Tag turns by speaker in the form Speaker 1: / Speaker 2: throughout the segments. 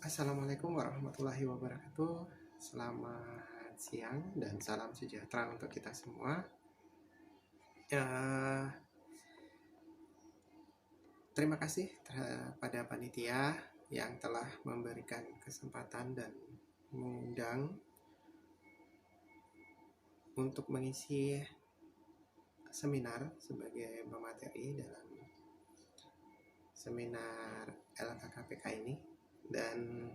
Speaker 1: Assalamualaikum warahmatullahi wabarakatuh. Selamat siang dan salam sejahtera untuk kita semua. Terima kasih kepada panitia yang telah memberikan kesempatan dan mengundang untuk mengisi seminar sebagai pemateri dalam seminar LKKPK ini. Dan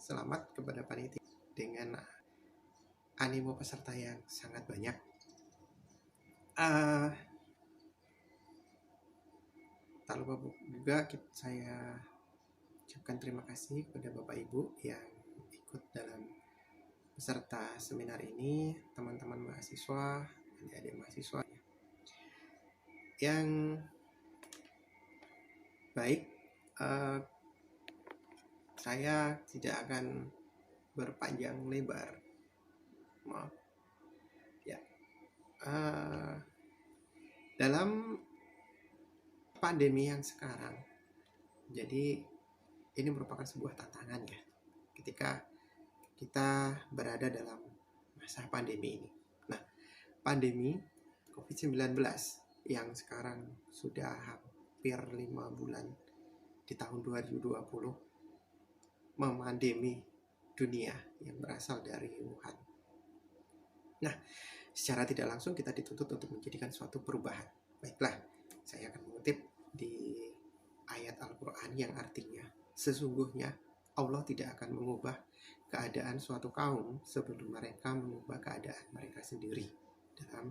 Speaker 1: selamat kepada panitia dengan animo peserta yang sangat banyak. Tak lupa juga saya ucapkan terima kasih kepada Bapak Ibu yang ikut dalam peserta seminar ini, teman-teman mahasiswa, adik-adik mahasiswa yang baik. Saya tidak akan berpanjang lebar, maaf ya. Dalam pandemi yang sekarang, jadi ini merupakan sebuah tantangan ya, ketika kita berada dalam masa pandemi ini. Nah, pandemi COVID-19 yang sekarang sudah hampir 5 bulan di tahun 2020 memandemi dunia yang berasal dari Wuhan. Nah, secara tidak langsung kita dituntut untuk menjadikan suatu perubahan. Baiklah, saya akan mengutip di ayat Al-Quran yang artinya, sesungguhnya Allah tidak akan mengubah keadaan suatu kaum sebelum mereka mengubah keadaan mereka sendiri. Dalam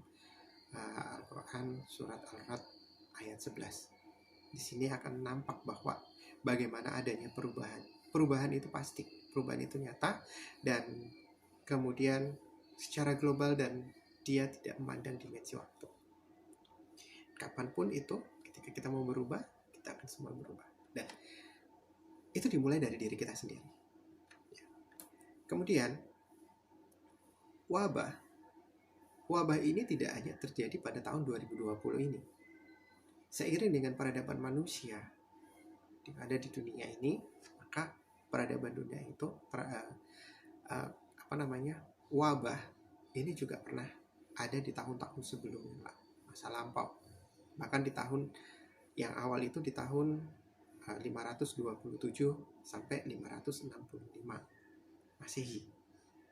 Speaker 1: Al-Quran surat Al-Ra'd ayat 11. Di sini akan nampak bahwa bagaimana adanya perubahan. Perubahan itu pasti, perubahan itu nyata, dan kemudian secara global, dan dia tidak memandang dimensi waktu. Kapanpun itu, ketika kita mau berubah, kita akan semua berubah. Dan itu dimulai dari diri kita sendiri. Kemudian, wabah ini tidak hanya terjadi pada tahun 2020 ini. Seiring dengan peradaban manusia yang ada di dunia ini, maka peradaban dunia itu wabah ini juga pernah ada di tahun-tahun sebelumnya, masa lampau. Bahkan di tahun yang awal itu di tahun 527 sampai 565 Masehi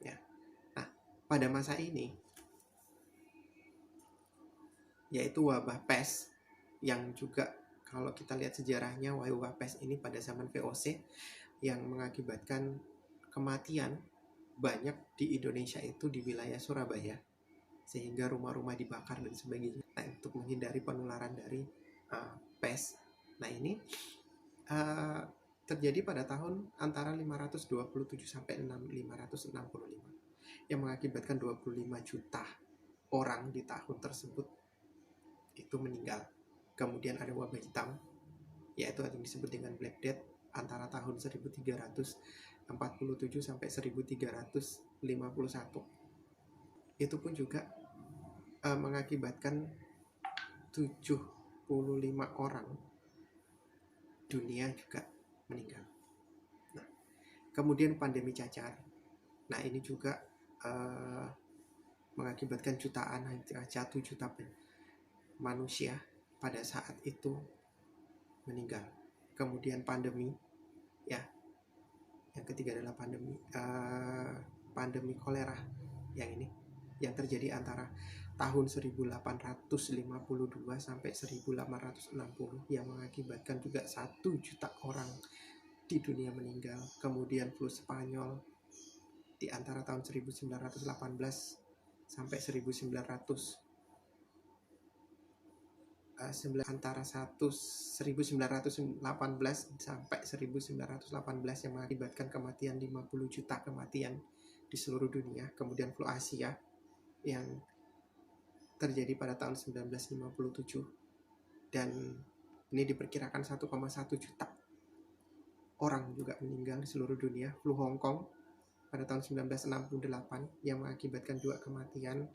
Speaker 1: ya. Nah, pada masa ini, yaitu wabah pes, yang juga kalau kita lihat sejarahnya, wabah pes ini pada zaman VOC yang mengakibatkan kematian banyak di Indonesia itu di wilayah Surabaya, sehingga rumah-rumah dibakar dan sebagainya. Nah, untuk menghindari penularan dari pes. Nah, ini terjadi pada tahun antara 527 sampai 565 yang mengakibatkan 25 juta orang di tahun tersebut itu meninggal. Kemudian ada wabah hitam, yaitu yang disebut dengan Black Death, antara tahun 1347 sampai 1351. Itu pun juga mengakibatkan 75 orang dunia juga meninggal. Nah, kemudian pandemi cacar. Nah, ini juga mengakibatkan jutaan, 1 juta manusia pada saat itu meninggal. Kemudian pandemi ya, yang ketiga adalah pandemi kolera yang terjadi antara tahun 1852 sampai 1860 yang mengakibatkan juga 1 juta orang di dunia meninggal. Kemudian flu Spanyol di antara tahun 1918 sampai 1918 sampai 1918 yang mengakibatkan kematian 50 juta kematian di seluruh dunia. Kemudian flu Asia yang terjadi pada tahun 1957, dan ini diperkirakan 1,1 juta orang juga meninggal di seluruh dunia. Flu Hong Kong pada tahun 1968 yang mengakibatkan juga kematian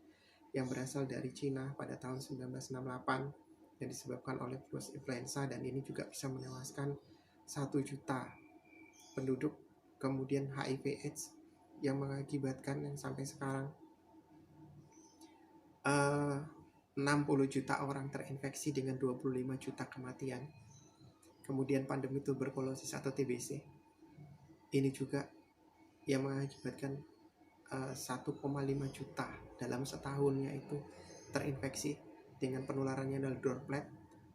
Speaker 1: yang berasal dari Cina pada tahun 1968 yang disebabkan oleh virus influenza, dan ini juga bisa menewaskan 1 juta penduduk kemudian HIV/AIDS yang mengakibatkan yang sampai sekarang 60 juta orang terinfeksi dengan 25 juta kematian. Kemudian pandemi tuberkulosis atau TBC. Ini juga yang mengakibatkan 1,5 juta dalam setahunnya itu terinfeksi dengan penularannya dari droplet.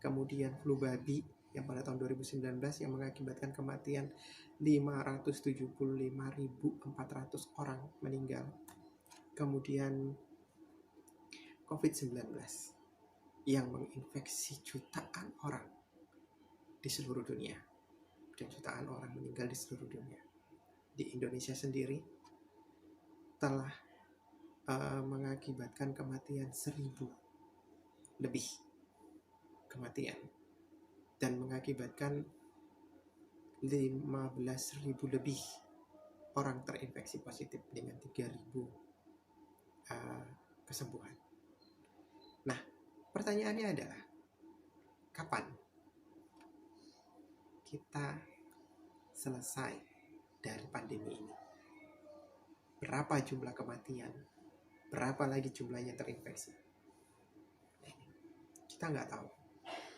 Speaker 1: Kemudian flu babi yang pada tahun 2019 yang mengakibatkan kematian 575.400 orang meninggal. Kemudian COVID-19 yang menginfeksi jutaan orang di seluruh dunia, dan jutaan orang meninggal di seluruh dunia. Di Indonesia sendiri telah mengakibatkan kematian 1.000 lebih kematian, dan mengakibatkan 15.000 lebih orang terinfeksi positif dengan 3.000 kesembuhan. Nah, pertanyaannya adalah, kapan kita selesai dari pandemi ini? Berapa jumlah kematian? Berapa lagi jumlahnya terinfeksi? Kita nggak tahu.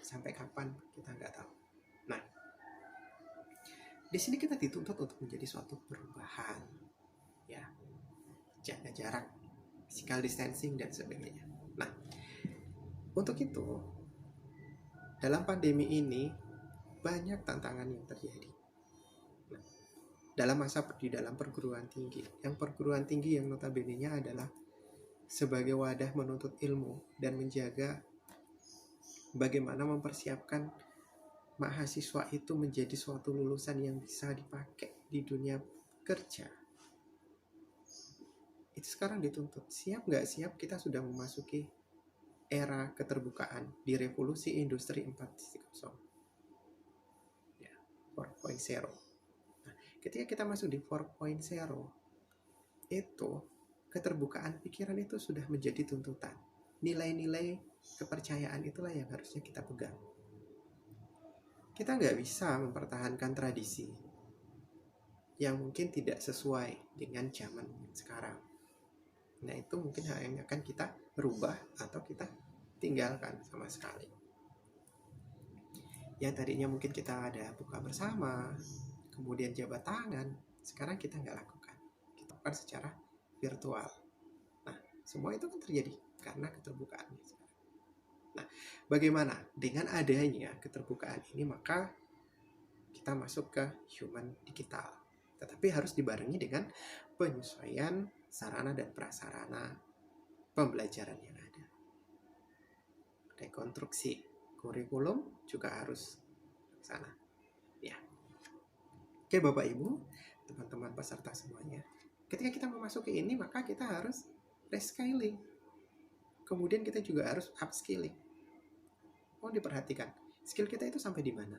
Speaker 1: Sampai kapan kita nggak tahu. Nah, di sini kita dituntut untuk menjadi suatu perubahan, ya, jaga jarak, physical distancing dan sebagainya. Nah, untuk itu dalam pandemi ini banyak tantangan yang terjadi. Nah, dalam masa di dalam perguruan tinggi, yang notabene-nya adalah sebagai wadah menuntut ilmu dan menjaga bagaimana mempersiapkan mahasiswa itu menjadi suatu lulusan yang bisa dipakai di dunia kerja. Itu sekarang dituntut. Siap nggak siap, kita sudah memasuki era keterbukaan di revolusi industri 4.0. Ya, 4.0. Nah, ketika kita masuk di 4.0, itu keterbukaan pikiran itu sudah menjadi tuntutan. Nilai-nilai kepercayaan itulah yang harusnya kita pegang. Kita nggak bisa mempertahankan tradisi yang mungkin tidak sesuai dengan zaman sekarang. Nah, itu mungkin hal yang akan kita rubah atau kita tinggalkan sama sekali. Yang tadinya mungkin kita ada buka bersama, kemudian jabat tangan, sekarang kita nggak lakukan. Kita lakukan secara virtual. Nah, semua itu kan terjadi karena keterbukaan. Nah, bagaimana dengan adanya keterbukaan ini, maka kita masuk ke human digital. Tetapi harus dibarengi dengan penyesuaian sarana dan prasarana pembelajaran yang ada. Rekonstruksi kurikulum juga harus ke sana. Ya. Oke, Bapak Ibu, teman-teman peserta semuanya. Ketika kita memasuki ini, maka kita harus reskilling. Kemudian kita juga harus upskilling. Oh, diperhatikan, skill kita itu sampai di mana?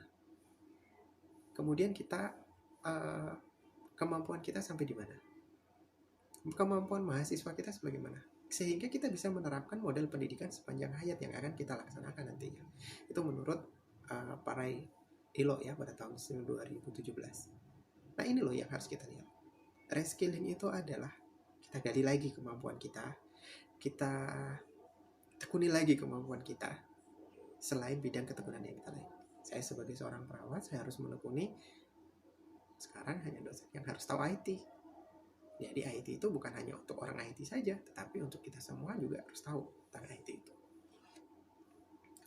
Speaker 1: Kemudian kita kemampuan kita sampai di mana? Kemampuan mahasiswa kita sebagaimana? Sehingga kita bisa menerapkan model pendidikan sepanjang hayat yang akan kita laksanakan nantinya. Itu menurut para ILO ya pada tahun 2017. Nah, ini loh yang harus kita lihat. Reskilling itu adalah kita gali lagi kemampuan kita tekuni lagi kemampuan kita selain bidang ketekunan yang kita lain. Saya sebagai seorang perawat, saya harus menekuni sekarang hanya dosen yang harus tahu IT. Jadi IT itu bukan hanya untuk orang IT saja, tetapi untuk kita semua juga harus tahu tentang IT itu.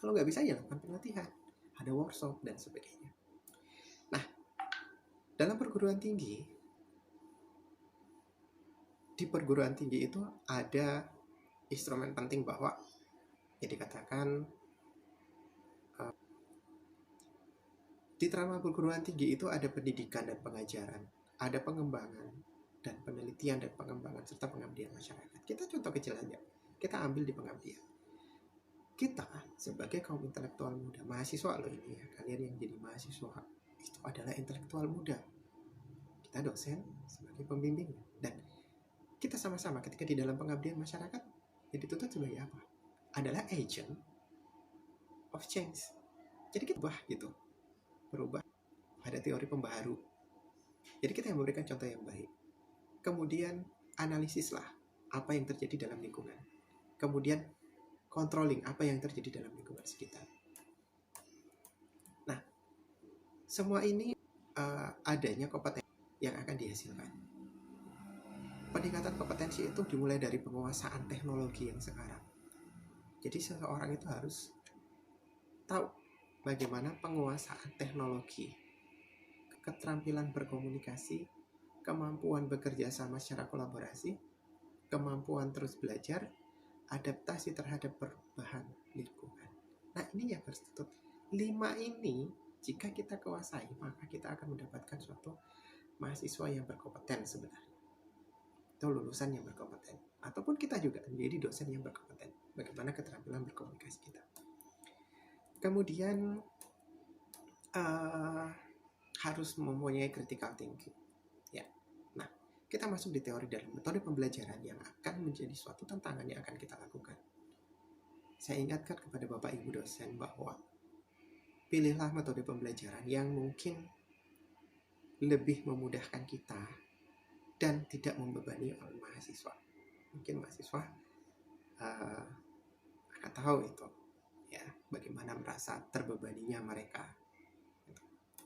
Speaker 1: Kalau nggak bisa, ya lakukan pelatihan, ada workshop dan sebagainya. Nah, dalam perguruan tinggi, di perguruan tinggi itu ada instrumen penting bahwa yang dikatakan di trauma perguruan tinggi itu ada pendidikan dan pengajaran, ada pengembangan dan penelitian dan pengembangan serta pengabdian masyarakat. Kita contoh kecil aja, kita ambil di pengabdian. Kita sebagai kaum intelektual muda, mahasiswa loh ini ya, kalian yang jadi mahasiswa itu adalah intelektual muda. Kita dosen sebagai pembimbing, dan kita sama-sama ketika di dalam pengabdian masyarakat jadi dituntut sebagai apa? Adalah agent of change. Jadi kita berubah gitu, berubah pada teori pembaharu. Jadi kita yang memberikan contoh yang baik. Kemudian analisislah apa yang terjadi dalam lingkungan. Kemudian controlling apa yang terjadi dalam lingkungan sekitar. Nah, semua ini adanya kompetensi yang akan dihasilkan. Peningkatan kompetensi itu dimulai dari penguasaan teknologi yang sekarang. Jadi seseorang itu harus tahu bagaimana penguasaan teknologi, keterampilan berkomunikasi, kemampuan bekerja sama secara kolaborasi, kemampuan terus belajar, adaptasi terhadap perubahan lingkungan. Nah, ini yang harus ditutup. 5 ini jika kita kuasai, maka kita akan mendapatkan suatu mahasiswa yang berkompeten sebenarnya. Itu lulusan yang berkompeten. Ataupun kita juga menjadi dosen yang berkompeten. Bagaimana keterampilan berkomunikasi kita. Kemudian harus mempunyai critical thinking. Ya. Nah, kita masuk di teori dalam metode pembelajaran yang akan menjadi suatu tantangan yang akan kita lakukan. Saya ingatkan kepada Bapak Ibu dosen bahwa pilihlah metode pembelajaran yang mungkin lebih memudahkan kita dan tidak membebani oleh mahasiswa. Mungkin mahasiswa akan tahu itu, ya, bagaimana merasa terbebaninya mereka.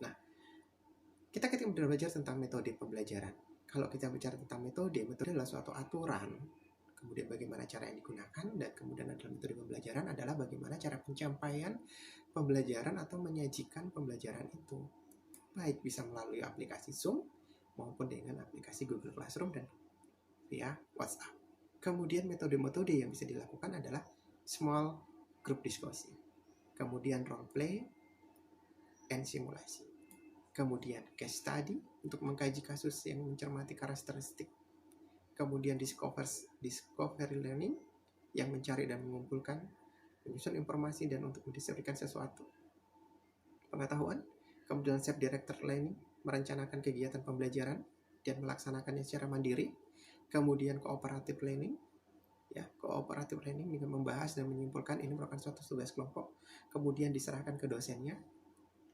Speaker 1: Nah, kita ketika belajar tentang metode pembelajaran, kalau kita bicara tentang metode adalah suatu aturan, kemudian bagaimana cara yang digunakan, dan kemudian adalah metode pembelajaran adalah bagaimana cara pencapaian pembelajaran atau menyajikan pembelajaran itu, baik bisa melalui aplikasi Zoom maupun dengan aplikasi Google Classroom dan via WhatsApp. Kemudian metode-metode yang bisa dilakukan adalah small group discussion, kemudian role play and simulasi, kemudian case study untuk mengkaji kasus yang mencermati karakteristik, kemudian discovery learning yang mencari dan mengumpulkan, menyusun informasi dan untuk mendistribusikan sesuatu pengetahuan, kemudian self-directed learning, merencanakan kegiatan pembelajaran dan melaksanakannya secara mandiri, kemudian cooperative learning, ya, cooperative learning dengan membahas dan menyimpulkan ini merupakan suatu tugas kelompok, kemudian diserahkan ke dosennya,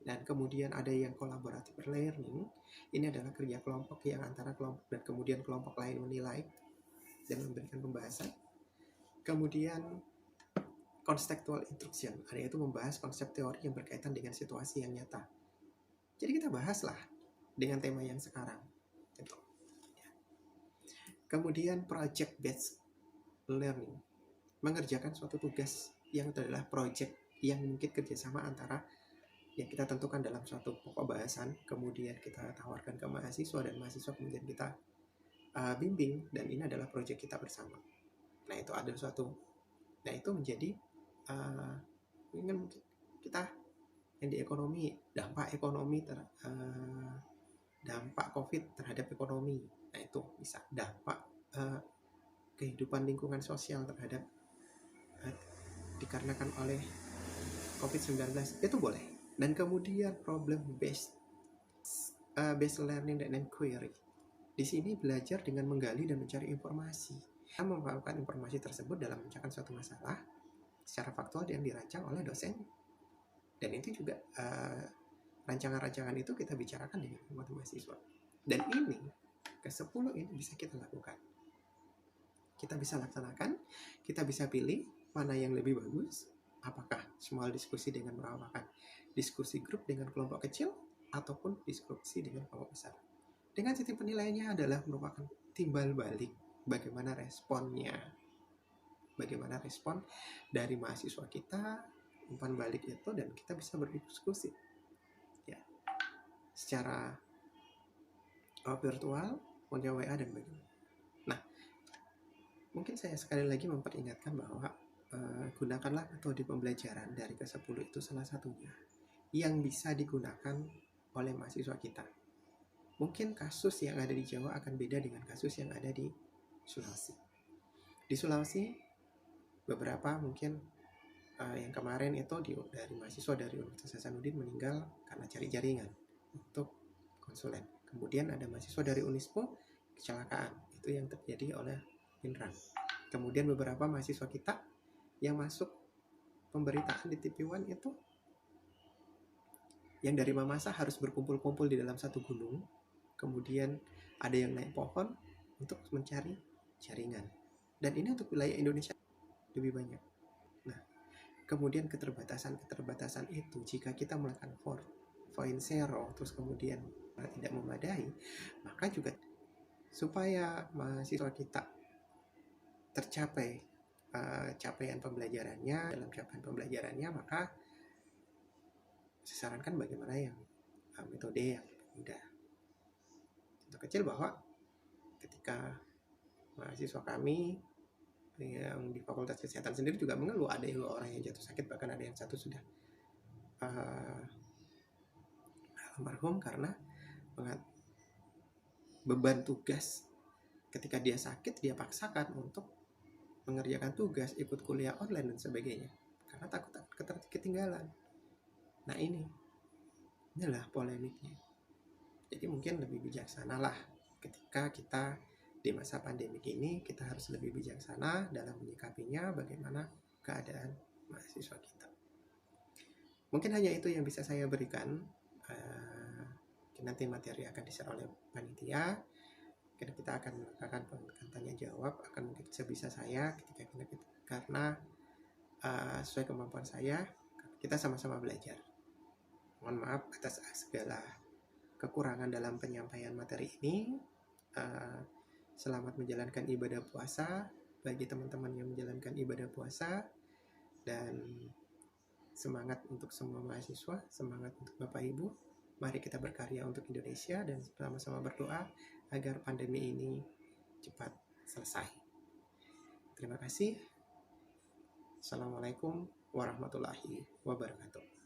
Speaker 1: dan kemudian ada yang collaborative learning, ini adalah kerja kelompok yang antara kelompok dan kemudian kelompok lain menilai dan memberikan pembahasan, kemudian contextual instruction, yaitu membahas konsep teori yang berkaitan dengan situasi yang nyata. Jadi kita bahaslah dengan tema yang sekarang. Gitu. Kemudian project based learning, mengerjakan suatu tugas yang adalah project yang mungkin kerjasama antara yang kita tentukan dalam suatu pokok bahasan, kemudian kita tawarkan ke mahasiswa dan mahasiswa kemudian kita bimbing, dan ini adalah project kita bersama. Nah, itu ada suatu, nah itu menjadi mungkin kita yang di ekonomi, dampak ekonomi dampak COVID terhadap ekonomi. Nah, itu bisa dampak kehidupan lingkungan sosial terhadap dikarenakan oleh COVID-19, itu boleh. Dan kemudian problem based learning dan inquiry. Di sini belajar dengan menggali dan mencari informasi. Kita memanfaatkan informasi tersebut dalam memecahkan suatu masalah secara faktual yang dirancang oleh dosen. Dan itu juga rancangan-rancangan itu kita bicarakan dengan mahasiswa. Dan ini ke-10 ini bisa kita lakukan. Kita bisa laksanakan, kita bisa pilih mana yang lebih bagus. Apakah small diskusi dengan merupakan diskusi grup dengan kelompok kecil ataupun diskusi dengan kelompok besar. Dengan sistem penilaiannya adalah merupakan timbal balik bagaimana responnya. Bagaimana respon dari mahasiswa kita, umpan balik itu, dan kita bisa berdiskusi ya secara virtual, punya WA dan bagaimana. Nah, mungkin saya sekali lagi memperingatkan bahwa gunakanlah metode pembelajaran dari ke-10 itu salah satunya yang bisa digunakan oleh mahasiswa kita. Mungkin kasus yang ada di Jawa akan beda dengan kasus yang ada di Sulawesi. Di Sulawesi beberapa mungkin yang kemarin itu dari mahasiswa dari Universitas Hasanuddin meninggal karena cari jaringan untuk konsulen. Kemudian ada mahasiswa dari Unispo kecelakaan, itu yang terjadi oleh Pinrang. Kemudian beberapa mahasiswa kita yang masuk pemberitaan di TV One itu yang dari Mamasa harus berkumpul-kumpul di dalam satu gunung kemudian ada yang naik pohon untuk mencari jaringan. Dan ini untuk wilayah Indonesia lebih banyak. Nah, kemudian keterbatasan itu, jika kita melakukan 4.0 terus kemudian tidak memadai, maka juga supaya mahasiswa kita tercapai capaian pembelajarannya, dalam capaian pembelajarannya, maka saya sarankan bagaimana yang metode yang lebih mudah. Contoh kecil bahwa ketika mahasiswa kami yang di Fakultas Kesehatan sendiri juga mengeluh, ada 2 orang yang jatuh sakit, bahkan ada yang satu sudah almarhum karena beban tugas. Ketika dia sakit, dia paksakan untuk mengerjakan tugas, ikut kuliah online dan sebagainya, karena takut ketinggalan. Nah, inilah polemiknya. Jadi mungkin lebih bijaksana lah ketika kita di masa pandemi ini, kita harus lebih bijaksana dalam menyikapinya, bagaimana keadaan mahasiswa kita. Mungkin hanya itu yang bisa saya berikan. Nanti materi akan di-share oleh panitia. Kita akan melakukan tanya jawab, akan mungkin sebisa saya karena sesuai kemampuan saya, kita sama-sama belajar. Mohon maaf atas segala kekurangan dalam penyampaian materi ini. Selamat menjalankan ibadah puasa bagi teman-teman yang menjalankan ibadah puasa, dan semangat untuk semua mahasiswa, semangat untuk Bapak Ibu. Mari kita berkarya untuk Indonesia dan sama-sama berdoa agar pandemi ini cepat selesai. Terima kasih. Assalamualaikum warahmatullahi wabarakatuh.